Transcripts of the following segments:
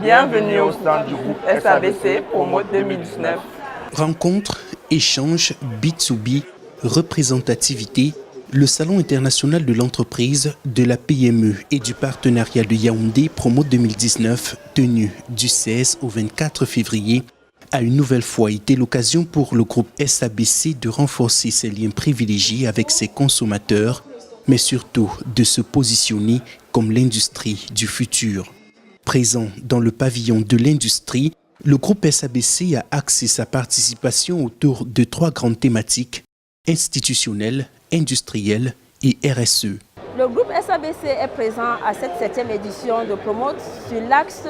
Bienvenue au stand du groupe SABC Promote 2019. Rencontres, échanges, B2B, représentativité, le Salon international de l'entreprise, de la PME et du partenariat de Yaoundé Promote 2019, tenu du 16 au 24 février, a une nouvelle fois été l'occasion pour le groupe SABC de renforcer ses liens privilégiés avec ses consommateurs, mais surtout de se positionner comme l'industrie du futur. Présent dans le pavillon de l'industrie, le groupe SABC a axé sa participation autour de 3 grandes thématiques: institutionnelle, industrielle et RSE. Le groupe SABC est présent à cette 7e édition de Promote sur l'axe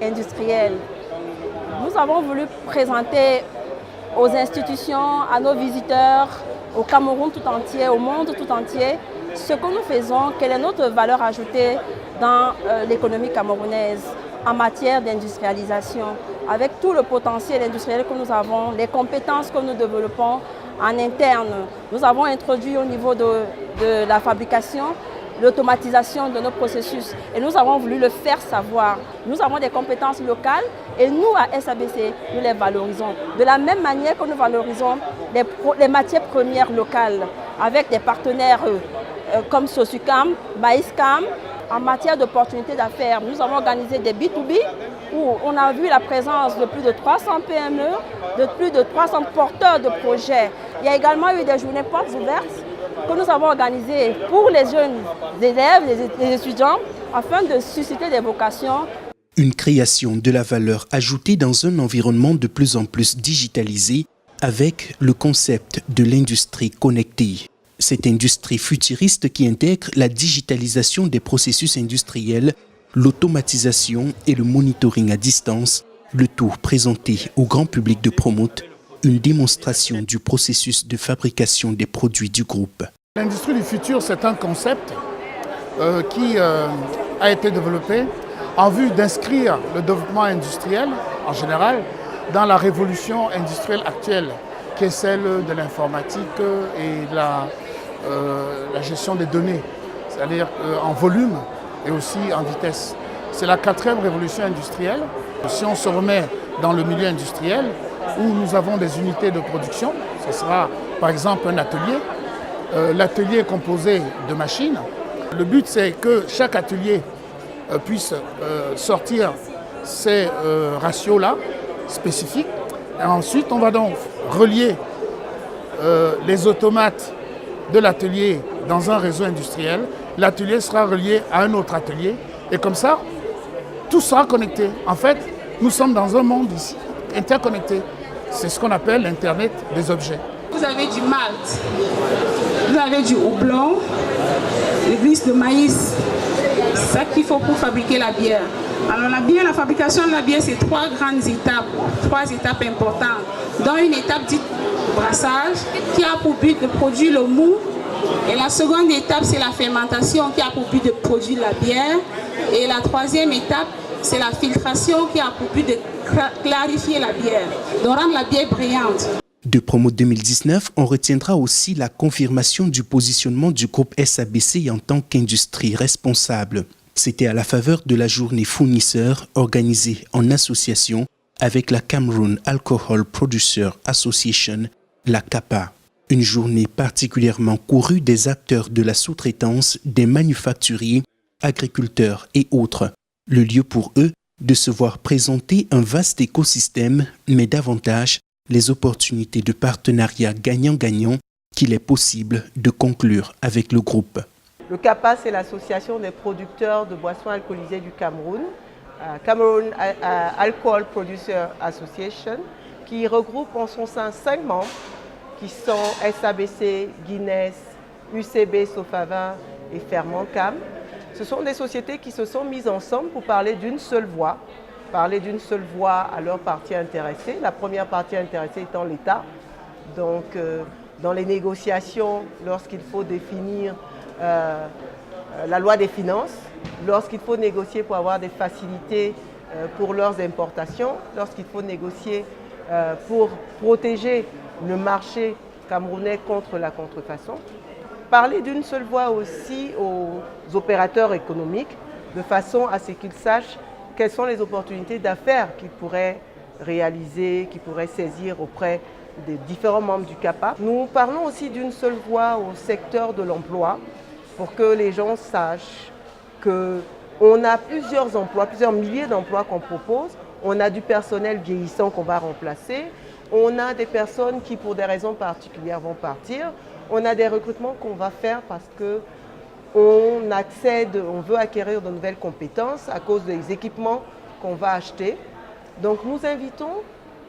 industriel. Nous avons voulu présenter aux institutions, à nos visiteurs, au Cameroun tout entier, au monde tout entier, ce que nous faisons, quelle est notre valeur ajoutée dans l'économie camerounaise en matière d'industrialisation, avec tout le potentiel industriel que nous avons, les compétences que nous développons en interne. Nous avons introduit au niveau de la fabrication l'automatisation de nos processus et nous avons voulu le faire savoir. Nous avons des compétences locales et nous, à SABC, nous les valorisons. De la même manière que nous valorisons les matières premières locales avec des partenaires comme Sosucam, Maïscam. En matière d'opportunités d'affaires, nous avons organisé des B2B où on a vu la présence de plus de 300 PME, de plus de 300 porteurs de projets. Il y a également eu des journées portes ouvertes que nous avons organisées pour les jeunes élèves, les étudiants, afin de susciter des vocations. Une création de la valeur ajoutée dans un environnement de plus en plus digitalisé avec le concept de l'industrie connectée. Cette industrie futuriste qui intègre la digitalisation des processus industriels, l'automatisation et le monitoring à distance, le tout présenté au grand public de Promote, une démonstration du processus de fabrication des produits du groupe. L'industrie du futur, c'est un concept qui a été développé en vue d'inscrire le développement industriel en général dans la révolution industrielle actuelle, qui est celle de l'informatique et de la gestion des données, c'est-à-dire en volume et aussi en vitesse. C'est la 4e révolution industrielle. Si on se remet dans le milieu industriel, où nous avons des unités de production, ce sera par exemple un atelier. L'atelier est composé de machines. Le but, c'est que chaque atelier puisse sortir ces ratios-là spécifiques. Et ensuite, on va donc relier les automates de l'atelier dans un réseau industriel. L'atelier sera relié à un autre atelier. Et comme ça, tout sera connecté. En fait, nous sommes dans un monde ici interconnecté. C'est ce qu'on appelle l'Internet des objets. Vous avez du malt, vous avez du houblon, l'église de maïs. C'est ça qu'il faut pour fabriquer la bière. Alors la fabrication de la bière, c'est 3 grandes étapes, 3 étapes importantes. Dans une étape dite brassage, qui a pour but de produire le mou. Et la seconde étape, c'est la fermentation, qui a pour but de produire la bière. Et la 3e étape, c'est la filtration, qui a pour but de clarifier la bière, de rendre la bière brillante. De Promote 2019, on retiendra aussi la confirmation du positionnement du groupe SABC en tant qu'industrie responsable. C'était à la faveur de la journée fournisseur organisée en association avec la Cameroon Alcohol Producer Association, la CAPA. Une journée particulièrement courue des acteurs de la sous-traitance, des manufacturiers, agriculteurs et autres. Le lieu pour eux de se voir présenter un vaste écosystème, mais davantage les opportunités de partenariat gagnant-gagnant qu'il est possible de conclure avec le groupe. Le CAPA, c'est l'association des producteurs de boissons alcoolisées du Cameroun, Cameroon Alcohol Producer Association, qui regroupe en son sein 5 membres qui sont SABC, Guinness, UCB Sofavin et Ferment-Cam. Ce sont des sociétés qui se sont mises ensemble pour parler d'une seule voix à leurs parties intéressées. La première partie intéressée étant l'État. Donc, dans les négociations, lorsqu'il faut définir la loi des finances, lorsqu'il faut négocier pour avoir des facilités pour leurs importations, lorsqu'il faut négocier pour protéger le marché camerounais contre la contrefaçon. Parler d'une seule voix aussi aux opérateurs économiques, de façon à ce qu'ils sachent quelles sont les opportunités d'affaires qu'ils pourraient réaliser, qu'ils pourraient saisir auprès des différents membres du CAPA. Nous parlons aussi d'une seule voix au secteur de l'emploi pour que les gens sachent qu'on a plusieurs emplois, plusieurs milliers d'emplois qu'on propose. On a du personnel vieillissant qu'on va remplacer. On a des personnes qui, pour des raisons particulières, vont partir. On a des recrutements qu'on va faire parce qu'on veut acquérir de nouvelles compétences à cause des équipements qu'on va acheter. Donc nous invitons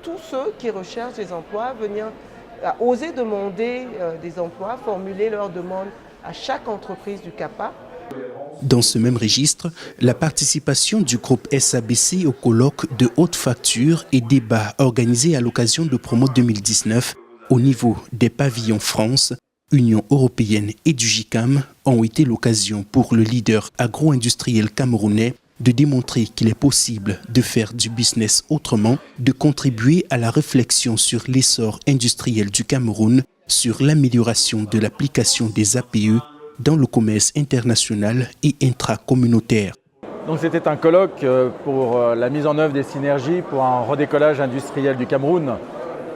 tous ceux qui recherchent des emplois à venir à oser demander des emplois, formuler leurs demandes à chaque entreprise du CAPA. Dans ce même registre, la participation du groupe SABC au colloque de haute facture et débat organisé à l'occasion de Promo 2019 au niveau des pavillons France, Union européenne et du JICAM ont été l'occasion pour le leader agro-industriel camerounais de démontrer qu'il est possible de faire du business autrement, de contribuer à la réflexion sur l'essor industriel du Cameroun, sur l'amélioration de l'application des APE dans le commerce international et intracommunautaire. Donc c'était un colloque pour la mise en œuvre des synergies pour un redécollage industriel du Cameroun.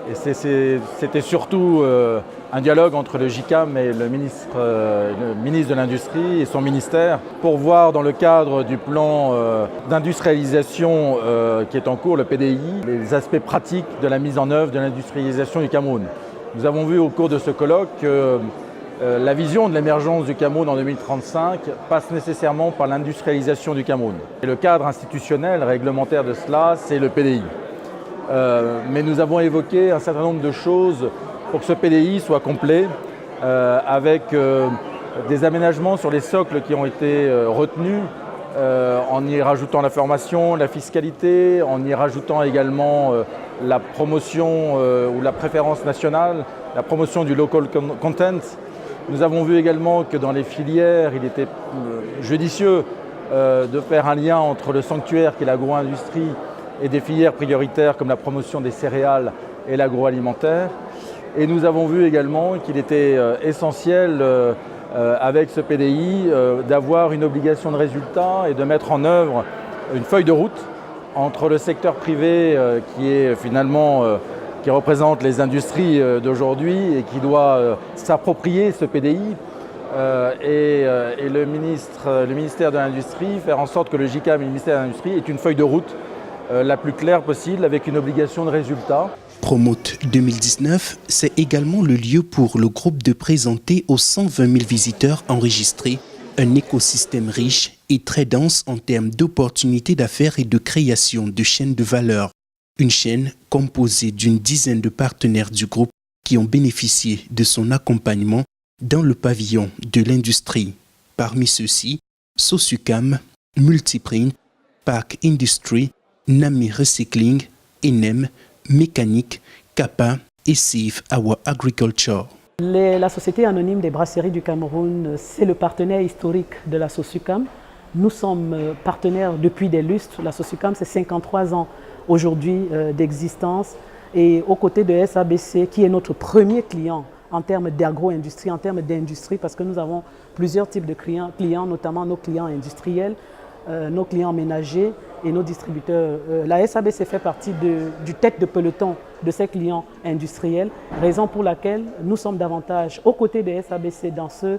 Et c'était surtout un dialogue entre le JICAM et le ministre de l'Industrie et son ministère pour voir dans le cadre du plan d'industrialisation qui est en cours, le PDI, les aspects pratiques de la mise en œuvre de l'industrialisation du Cameroun. Nous avons vu au cours de ce colloque que la vision de l'émergence du Cameroun en 2035 passe nécessairement par l'industrialisation du Cameroun. Et le cadre institutionnel, réglementaire de cela, c'est le PDI. Mais nous avons évoqué un certain nombre de choses pour que ce PDI soit complet, avec des aménagements sur les socles qui ont été retenus, en y rajoutant la formation, la fiscalité, en y rajoutant également la promotion ou la préférence nationale, la promotion du local content. Nous avons vu également que dans les filières, il était judicieux de faire un lien entre le sanctuaire qui est l'agro-industrie et des filières prioritaires comme la promotion des céréales et l'agroalimentaire. Et nous avons vu également qu'il était essentiel avec ce PDI d'avoir une obligation de résultat et de mettre en œuvre une feuille de route entre le secteur privé qui est finalement qui représente les industries d'aujourd'hui et qui doit s'approprier ce PDI et le ministère de l'Industrie, faire en sorte que le JICAM et le ministère de l'Industrie aient une feuille de route la plus claire possible avec une obligation de résultat. Promote 2019, c'est également le lieu pour le groupe de présenter aux 120 000 visiteurs enregistrés un écosystème riche et très dense en termes d'opportunités d'affaires et de création de chaînes de valeur. Une chaîne composée d'une dizaine de partenaires du groupe qui ont bénéficié de son accompagnement dans le pavillon de l'industrie. Parmi ceux-ci, Sosucam, Multiprint, Park Industry, Nami Recycling, Enem, Mécanique, Kappa et Save Our Agriculture. La Société anonyme des brasseries du Cameroun, c'est le partenaire historique de la Sosucam. Nous sommes partenaires depuis des lustres. La Sosucam, c'est 53 ans aujourd'hui d'existence. Et aux côtés de SABC, qui est notre premier client en termes d'agro-industrie, en termes d'industrie, parce que nous avons plusieurs types de clients, notamment nos clients industriels, nos clients ménagers et nos distributeurs. La SABC fait partie du tête de peloton de ces clients industriels, raison pour laquelle nous sommes davantage aux côtés de SABC dans ce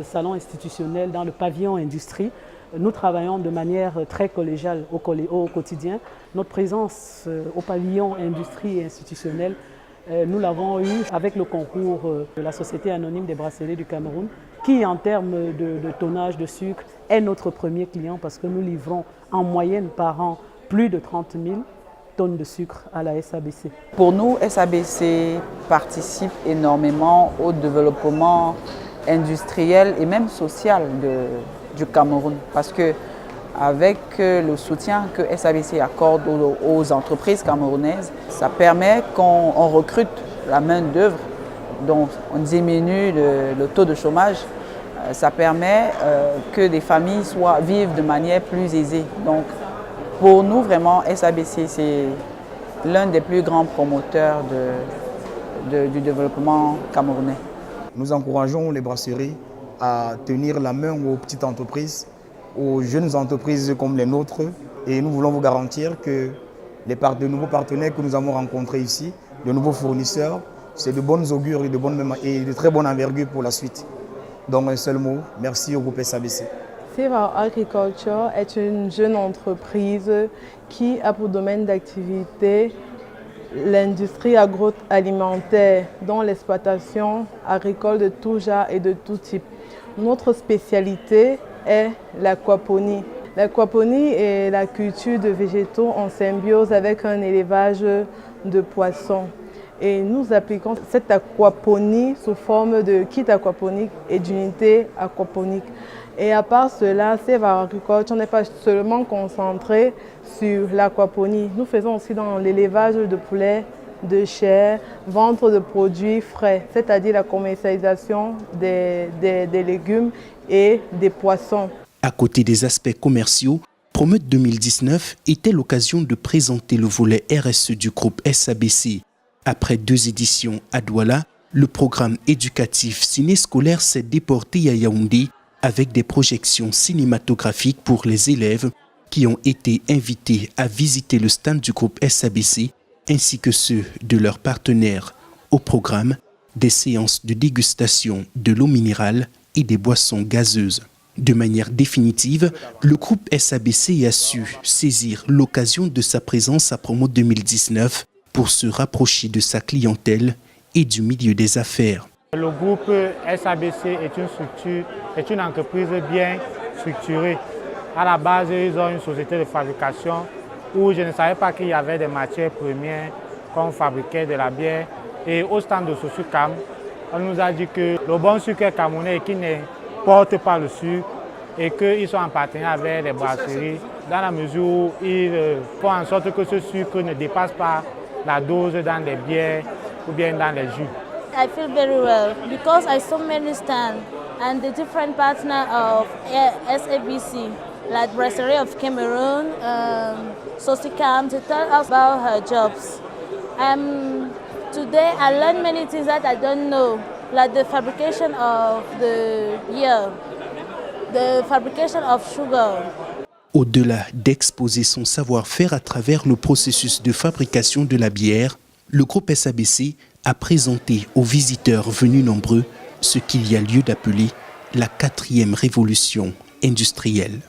salon institutionnel, dans le pavillon industrie. Nous travaillons de manière très collégiale au quotidien. Notre présence au pavillon industrie et institutionnel, nous l'avons eu avec le concours de la Société anonyme des brasseries du Cameroun, qui en termes de tonnage de sucre est notre premier client parce que nous livrons en moyenne par an plus de 30 000 tonnes de sucre à la SABC. Pour nous, SABC participe énormément au développement industriel et même social du Cameroun parce que avec le soutien que SABC accorde aux entreprises camerounaises, ça permet qu'on recrute la main-d'œuvre, donc on diminue le taux de chômage. Ça permet que des familles vivent de manière plus aisée. Donc pour nous, vraiment, SABC, c'est l'un des plus grands promoteurs du développement camerounais. Nous encourageons les brasseries à tenir la main aux petites entreprises, aux jeunes entreprises comme les nôtres, Et nous voulons vous garantir que de nouveaux partenaires que nous avons rencontrés ici, de nouveaux fournisseurs, c'est de bonnes augures et de très bonne envergure pour la suite. Donc un seul mot, merci au groupe SABC. Save Our Agriculture est une jeune entreprise qui a pour domaine d'activité l'industrie agroalimentaire, dont l'exploitation agricole de tout genre et de tout type. Notre spécialité est l'aquaponie. L'aquaponie est la culture de végétaux en symbiose avec un élevage de poissons. Et nous appliquons cette aquaponie sous forme de kit aquaponique et d'unité aquaponique. Et à part cela, Save Our Agriculture n'est pas seulement concentré sur l'aquaponie. Nous faisons aussi dans l'élevage de poulets, de chair, vente de produits frais, c'est-à-dire la commercialisation des légumes et des poissons. À côté des aspects commerciaux, Promote 2019 était l'occasion de présenter le volet RSE du groupe SABC. Après 2 éditions à Douala, le programme éducatif ciné-scolaire s'est déporté à Yaoundé avec des projections cinématographiques pour les élèves qui ont été invités à visiter le stand du groupe SABC ainsi que ceux de leurs partenaires. Au programme, des séances de dégustation de l'eau minérale et des boissons gazeuses. De manière définitive, le groupe SABC a su saisir l'occasion de sa présence à Promote 2019 pour se rapprocher de sa clientèle et du milieu des affaires. Le groupe SABC est une entreprise bien structurée. À la base, ils ont une société de fabrication où je ne savais pas qu'il y avait des matières premières qu'on fabriquait de la bière. Et au stand de Sosucam, on nous a dit que le bon sucre est camerounais et qu'il ne porte pas le sucre et qu'ils sont en partenariat avec les brasseries dans la mesure où ils font en sorte que ce sucre ne dépasse pas la dose dans les bières ou bien dans les jus. I feel very well because I saw many stands and the different partners of SABC, like Brasserie of Cameroon, Sosucam, to tell us about her jobs. Today I learned many things that I don't know, like the fabrication of the beer, the fabrication of sugar. Au-delà d'exposer son savoir-faire à travers le processus de fabrication de la bière, le groupe SABC a présenté aux visiteurs venus nombreux ce qu'il y a lieu d'appeler la 4e révolution industrielle.